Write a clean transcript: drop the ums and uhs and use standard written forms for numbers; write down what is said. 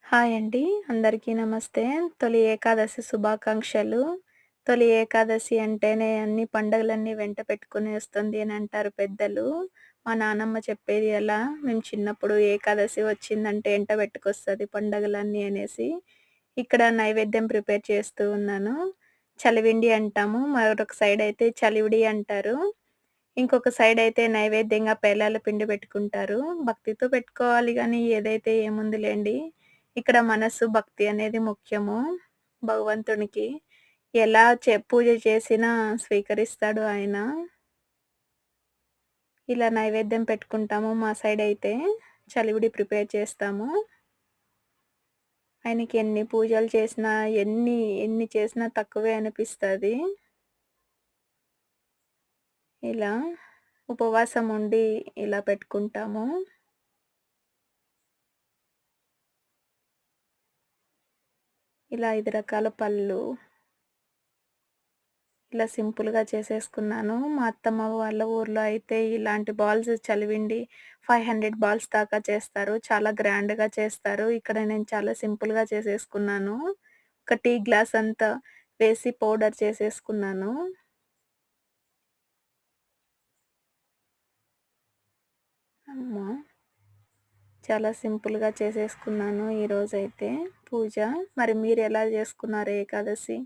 Hi అండి. అందరికీ నమస్తే. తొలి ఏకాదశి శుభాకాంక్షలు. తొలి ఏకాదశి అంటేనే అన్ని పండుగలన్నీ వెంట పెట్టుకొని వస్తుంది అని అంటారు పెద్దలు. మా నానమ్మ చెప్పేది అలా. మేము చిన్నప్పుడు ఏకాదశి వచ్చిందంటే ఎంట పెట్టుకొస్తది పండగలన్నీ అనేసి. ఇక్కడ నైవేద్యం ప్రిపేర్ చేస్తూ ఉన్నాను. చలివిండి అంటాము. మరొక సైడ్ అయితే చలివిడి అంటారు. ఇంకొక సైడ్ అయితే నైవేద్యంగా పేలాల పిండి పెట్టుకుంటారు. భక్తితో పెట్టుకోవాలి గానీ ఏదైతే ఏముందిలెండి. ఇక్కడ మనసు, భక్తి అనేది ముఖ్యము. భగవంతునికి ఎలా పూజ చేసినా స్వీకరిస్తాడు ఆయన. ఇలా నైవేద్యం పెట్టుకుంటాము మా సైడ్ అయితే. చలివిడి ప్రిపేర్ చేస్తాము. ఆయనకి ఎన్ని పూజలు చేసినా, ఎన్ని చేసినా తక్కువే అనిపిస్తది. ఇలా ఉపవాసం ఉండి ఇలా పెట్టుకుంటాము. ఇలా 5 రకాల పళ్ళు ఇలా సింపుల్‌గా చేసేసుకున్నాను. మా అత్తమ్మ వాళ్ళ ఊర్లో అయితే ఇలాంటి బాల్స్ చలివిండి 500 బాల్స్ దాకా చేస్తారు. చాలా గ్రాండ్‌గా చేస్తారు. ఇక్కడ నేను చాలా సింపుల్‌గా చేసేసుకున్నాను. ఒక టీ గ్లాస్ అంతా వేసి పౌడర్ చేసేసుకున్నాను. అమ్మ! చాలా సింపుల్‌గా చేసేసుకున్నాను ఈరోజైతే పూజ. మరి మీరెలా చేసుకున్నారు ఏకాదశి?